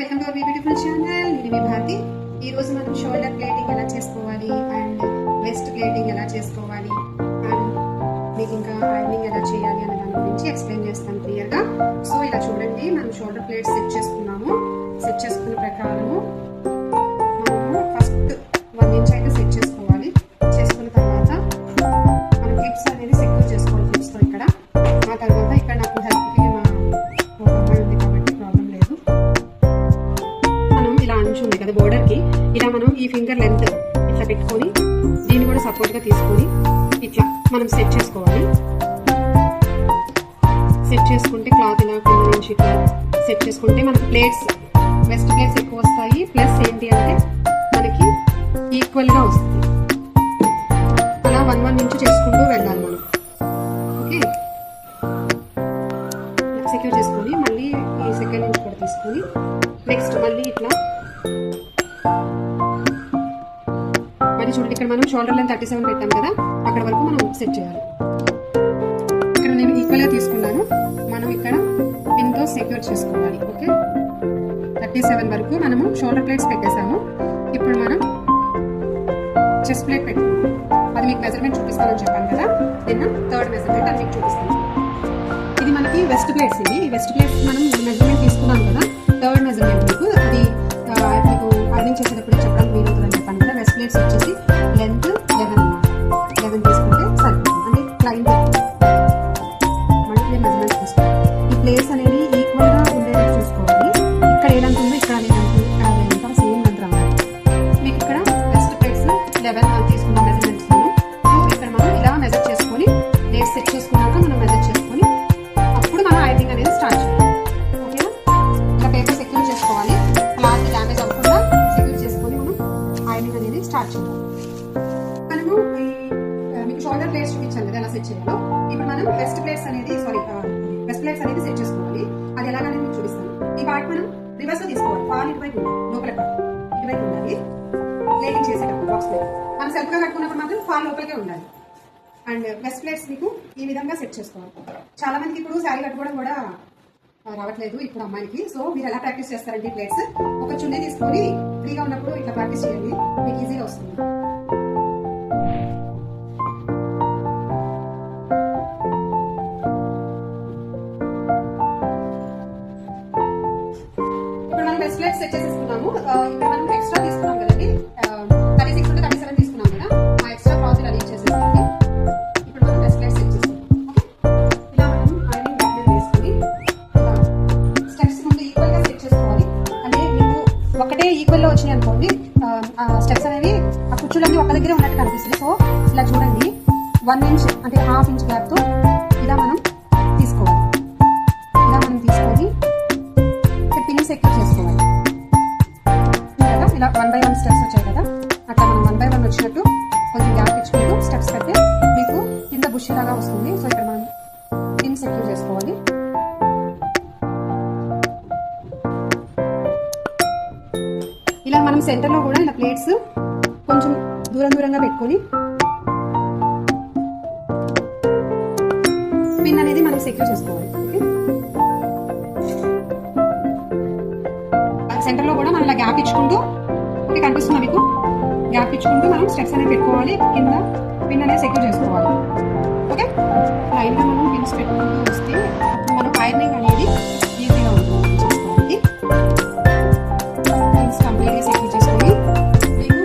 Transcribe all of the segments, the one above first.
Welcome to our beautiful channel. నేను మీ భారతి. ఈ రోజు మనం షోల్డర్ ప్లేటింగ్ ఎలా చేసుకోవాలి అండ్ వెస్ట్ ప్లేటింగ్ ఎలా చేసుకోవాలి అండ్ మీకు ఇంకా ఐరనింగ్ ఎలా చేయాలి అనే దాని గురించి ఎక్స్ప్లెయిన్ చేస్తాను క్లియర్గా. సో ఇలా చూడండి, మనం షోల్డర్ ప్లేట్ సెట్ చేసుకున్నాము. సెట్ చేసుకున్న ప్రకారము మనము ఫస్ట్ 1 ఇంచ్ అయితే సెట్ చేసుకోవాలి. చేసుకున్న తర్వాత మనం క్లిప్స్ అనేది సెక్యూర్ చేసుకోవాలి క్లిప్స్తో ఇక్కడ. ఆ తర్వాత ఇక్కడ నాకు హెల్ప్కి ఉంది కదా బోర్డర్ కి, ఇలా మనం ఈ ఫింగర్ లెంత్ ఇట్లా పెట్టుకొని దీన్ని కూడా సపోర్ట్ గా తీసుకొని ఇట్లా మనం సెట్ చేసుకోవాలి. సెట్ చేసుకుంటే క్లాత్ ఇలా కింద నుంచి ఇట్లా సెట్ చేసుకుంటే మనకి ప్లేట్స్ వెస్ట్ ప్లేట్స్ ఎక్కువ వస్తాయి. ప్లస్ ఏంటి అంటే మనకి ఈక్వల్ గా వస్తుంది. అలా 1 నుంచి చేసుకుంటూ వెళ్ళాలి మనం. ఓకే, సెక్యూర్ చేసుకొని మళ్ళీ ఈ సెకండ్ ఇంచ్ కూడా తీసుకొని నెక్స్ట్ మళ్ళీ ఇట్లా మళ్ళీ చూడండి, ఇక్కడ మనం షోల్డర్ లెంత్ 37 పెట్టాం కదా, అక్కడ వరకు మనం సెట్ చేయాలి. ఇక్కడ నేను ఈక్వల్ గా తీసుకున్నాను. మనం ఇక్కడ పిన్ తో సెక్యూర్ చేసుకోవాలి. ఓకే, 37 వరకు మనము షోల్డర్ ప్లేట్స్ పెట్టేసాము. ఇప్పుడు మనం చెస్ట్ ప్లేట్ పెట్టుకున్నాం. అది మీకు మెజర్మెంట్ చూపిస్తానని చెప్పాను కదా, నిన్న థర్డ్ మెజర్మెంట్ అది మీకు చూపిస్తాను. ఇది మనకి వెస్ట్ ప్లేట్స్. ఇది వెస్ట్ ప్లేట్స్ మనం మెజర్మెంట్ తీసుకున్నాం కదా, థర్డ్ మెజర్మెంట్ మీకు అది మీకు ఐరనింగ్ చేసేటప్పుడు చెప్పడం వీలవుతుందని చెప్పాను కదా. వెస్ట్ ప్లేట్స్ వచ్చేసి లెంత్ 11 తీసుకుంటే సరిపోతుంది. అంటే క్లైంట్ మళ్ళీ మెజర్మెంట్స్ తీసుకోవాలి. ఈ ప్లేస్ అనేది ఈక్వల్ గా ఉండేటట్టు చూసుకోవాలి. ఇక్కడ ఏదంత ఉందో ఇక్కడ ఏదంతా సేమ్ అంత రావాలి. మీకు ఇక్కడ వెస్ట్ ప్లేట్స్ 11 తీసుకున్న మెజర్మెంట్స్. సో ఇక్కడ మనం ఇలా మెజర్ చేసుకొని ప్లేట్స్ సెట్ చేసుకున్నాక మనం మెజర్ చేసుకొని అప్పుడు మనం ఐరనింగ్ అనేది స్టార్ట్ చేయాలి. ఓకేనా, ఇలా పేపర్ సెక్యూర్ చేసుకోవాలి. క్లాత్ డ్యామేజ్ అవ్వకుండా సెక్యూర్ చేసుకొని మనం ఐరనింగ్ అనేది స్టార్ట్ చేయాలి. మనము మీకు షోల్డర్ ప్లేట్స్ చూపించాను కదా ఎలా సెట్ చేయాలో. ఇప్పుడు మనం వెస్ట్ ప్లేట్స్ అనేది సెట్ చేసుకోవాలి. అది ఎలాగనేది మీకు చూపిస్తాను. ఈ పార్ట్ మనం రివర్స్ లో తీసుకోవాలి. ఫాల్ ఇటువైపు ఉండాలి, లోపల ఇటువైపు ఉండాలి. ప్లేటింగ్ చేసేటప్పుడు బాక్స్ ప్లేట్ మనం సెల్ఫ్ గా కట్టుకున్నప్పుడు మాత్రం ఫాల్ లోపలికే ఉండాలి. అండ్ వెస్ట్ ప్లేట్స్ మీకు ఈ విధంగా సెట్ చేసుకోవాలి. చాలా మందికి ఇప్పుడు శారీ కట్టుకోవడం కూడా రావట్లేదు ఇప్పుడు అమ్మాయికి. సో మీరు ఎలా ప్రాక్టీస్ చేస్తారంటే ప్లేట్స్ ఒక చున్నీ తీసుకొని ఫ్రీగా ఉన్నప్పుడు ఇట్లా ప్రాక్టీస్ చేయండి, మీకు ఈజీగా వస్తుంది. ఇప్పుడు మనం వెస్ట్ ప్లేట్స్ సెట్ చేసేసుకున్నాము. ఇక్కడ మనం ఎక్స్ట్రా తీసుకున్నాం కదండి, 36 ఉంటే 37 తీసుకున్నాం కదా, ఆ ఎక్స్ట్రా క్లాత్ ఇలా రీచ్ చేసేసుకోండి. ఇప్పుడు మనం వెస్ట్ ప్లేట్స్ సెట్ చేసుకుంటాం. ఇలా మనం ఐరనింగ్ బ్యాక్ వేసుకుని స్టెప్స్ ముందు ఈక్వల్ గా సెట్ చేసుకోవాలి. అంటే మీకు ఒకటే ఈక్వల్ లో వచ్చినాయి అనుకోండి, ఆ స్టెప్స్ అనేవి ఆ కుర్చీలన్నీ ఒక దగ్గరే ఉన్నట్టు కనిపిస్తుంది. సో ఇలా చూడండి, 1 ఇంచ్ అంటే ½ ఇంచ్ గ్యాప్ తో ఇలా మనం తీసుకోవాలి. ఇలా మనం తీసుకొని పిన్ సెక్యూర్ చేసుకోవాలి కదా. ఇలా 1 by 1 స్టెప్స్ వచ్చాయి కదా, అట్లా మనం 1 by 1 వచ్చినట్టు కొంచెం గ్యాప్ ఇచ్చుకుంటూ స్టెప్స్ పెడితే మీకు కింద బుష్ లాగా వస్తుంది. సో ఇక్కడ మనం పిన్ సెక్యూర్ చేసుకోవాలి. ఇలా మనం సెంటర్ లో కూడా ఇలా ప్లేట్స్ కొంచెం దూరంగా పెట్టుకొని పిన్ అనేది మనం సెక్యూర్ చేసుకోవాలి. సెంటర్ లో కూడా మనం ఇలా గ్యాప్ ఇచ్చుకుంటూ, అంటే కనిపిస్తున్నా మీకు, గ్యాప్ ఇచ్చుకుంటూ మనం స్టెప్స్ అనేవి పెట్టుకోవాలి. కింద పిన్ అనేది సెక్యూర్ చేసుకోవాలి. ఓకే, లైన్ గా మనం పిన్స్ పెట్టుకుంటూ వస్తే మనం ఐరనింగ్ అనేది ఈజీగా ఉంటుంది చేసుకోవడానికి. పిన్స్ కంప్లీట్ గా సెక్యూర్ చేసుకొని మీకు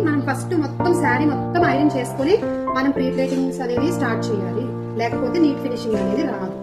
మనం ఫస్ట్ మొత్తం శారీ మొత్తం ఐరన్ చేసుకుని మనం ప్రీ ప్లేటింగ్స్ అనేది స్టార్ట్ చేయాలి, లేకపోతే నీట్ ఫినిషింగ్ అనేది రాదు.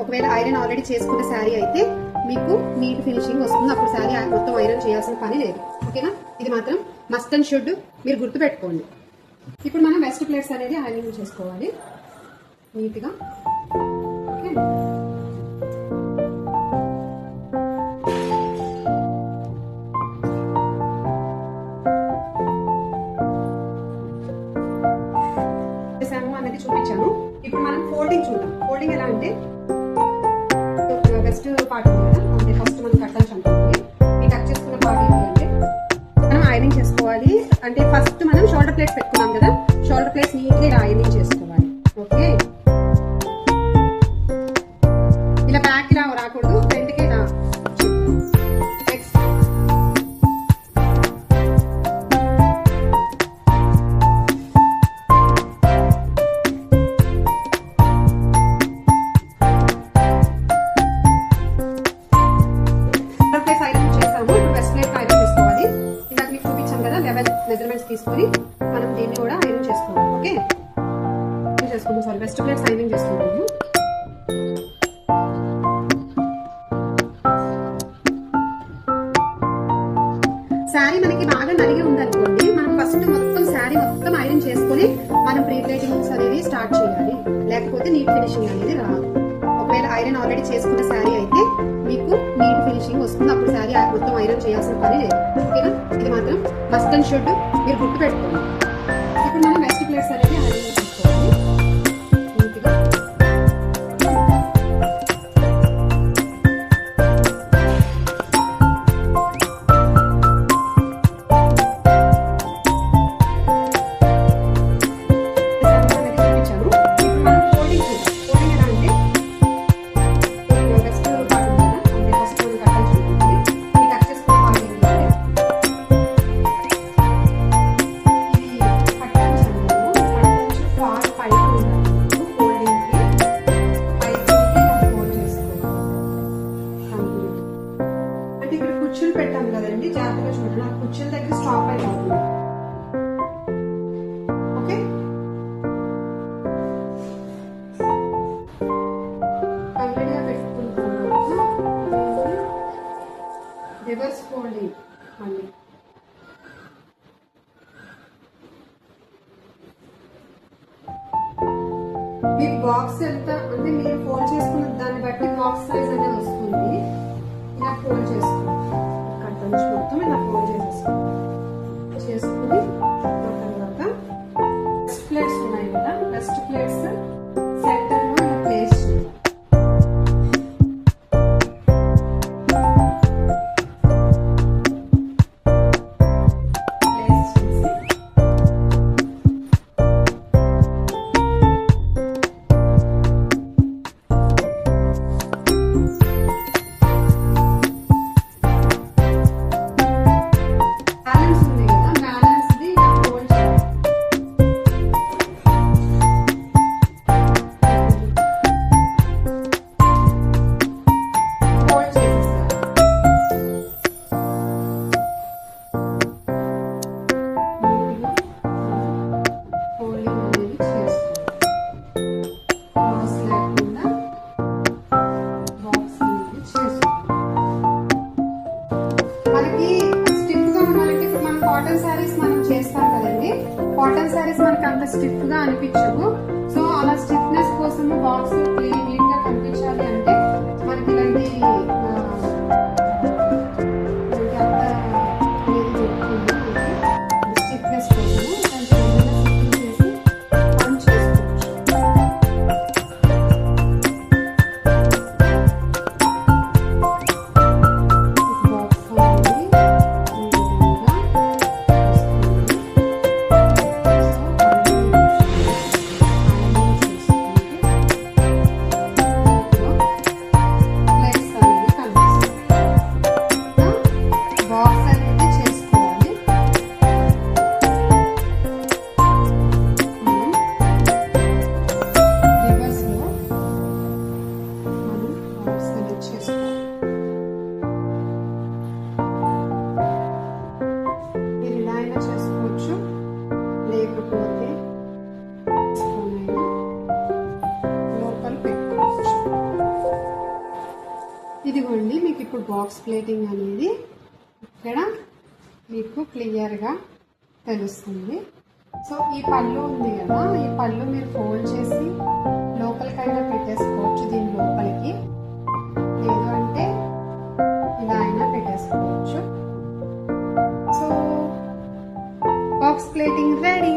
ఒకవేళ ఐరన్ ఆల్రెడీ చేసుకున్న శారీ అయితే మీకు నీట్ ఫినిషింగ్ వస్తుంది, అప్పుడు శారీ మొత్తం ఐరన్ చేయాల్సిన పని లేదు. ఓకేనా, ఇది మాత్రం మస్ట్ అండ్ షుడ్ మీరు గుర్తుపెట్టుకోండి. ఇప్పుడు మనం వెస్ట్ ప్లేట్స్ అనేది ఐరన్ చేసుకోవాలి నీట్గా. ఓకే, అనేది చూపించాను. ఇప్పుడు మనం ఫోల్డింగ్ చూద్దాం. ఫోల్డింగ్ ఎలా అంటే వెస్ట్ పార్ట్ ఉంది కదా, అంటే ఫస్ట్ మనం కట్టాల్సి ఉంటుంది. ఈ టచ్ చేసుకున్న పార్ట్ ఏంటి అంటే మనం ఐరనింగ్ చేసుకోవాలి. అంటే ఫస్ట్ మనం షోల్డర్ ప్లేట్స్ పెట్టుకున్నాం కదా, షోల్డర్ ప్లేట్స్ నీట్గా ఇలా ఐరనింగ్ చేసుకోవాలి. ఓకే, ఇలా బ్యాక్ ఇలా రాకూడదు, ఫ్రంట్కి ఇలా. మెజర్మెంట్స్ తీసుకొని మనం దీన్ని కూడా ఐరన్ చేసుకోవాలి. ఓకే, చేసుకుందాం. సారీ, వెస్ట్ ప్లేట్స్ ఐరన్ చేసుకుంటాము. శారీ మనకి బాగా నలిగి ఉందనుకోండి, మనం ఫస్ట్ మొత్తం శారీ మొత్తం ఐరన్ చేసుకొని మనం ప్రీ ప్లేటింగ్స్ అనేది స్టార్ట్ చేయాలి, లేకపోతే నీట్ ఫినిషింగ్ అనేది రాదు. ఒకవేళ ఐరన్ ఆల్రెడీ చేసుకున్న శారీ అయితే మీకు నీట్ ఫినిషింగ్ వస్తుంది, అప్పుడు శారీ మొత్తం ఐరన్ చేయాల్సిన పని లేదు. ఓకేనా, ఇది మాత్రం మస్ట్ అండ్ షుడ్ మీరు గుర్తుపెట్టుకోండి. ఇప్పుడు మనం వెస్ట్ ప్లేట్స్ అనేది ఐరన్ చేసుకోవాలి నీట్గా. కుర్చీలు పెట్టాం కదండి, జాగ్రత్తగా చూడండి. ఆ కుర్చీల దగ్గర స్టాప్ అయిపోతుంది. ఓకే, కంప్లీట్గా పెట్టుకుంటున్నాము. రివర్స్ ఫోల్డింగ్ మళ్ళీ. మీకు బాక్స్ ఎంత అంటే మీరు ఫోల్డ్ చేసుకున్న దాన్ని బట్టి బాక్స్ సైజ్ అనేది వస్తుంది. ఇలా ఫోల్డ్ చేసుకోండి, కట్ నుంచి మొత్తం ఇలా ఫోల్డ్ చేసుకుని ఆ తర్వాత వెస్ట్ ప్లేట్స్ ఉన్నాయి కదా, వెస్ట్ ప్లేట్స్ సెంటర్ లో ఇలా ప్లేస్ చేయాలి. ప్లేస్ చేసి కాటన్ శారీస్ మనకి అంత స్టిఫ్ గా అనిపించవు. సో అలా స్టిఫ్నెస్ కోసం బాక్స్ నీట్ గా కనిపించాలి అంటే మనకి ఇలాంటి స్టిఫ్నెస్ కోసం పంచ్ చేసుకోవచ్చు. బాక్స్ బాక్స్ ప్లేటింగ్ అనేది ఇక్కడ మీకు క్లియర్గా తెలుస్తుంది. సో ఈ పళ్ళు ఉంది కదా, ఈ పళ్ళు మీరు ఫోల్డ్ చేసి లోపలికైనా పెట్టేసుకోవచ్చు, దీని లోపలికి, లేదు అంటే ఇలా అయినా పెట్టేసుకోవచ్చు. So box plating ready.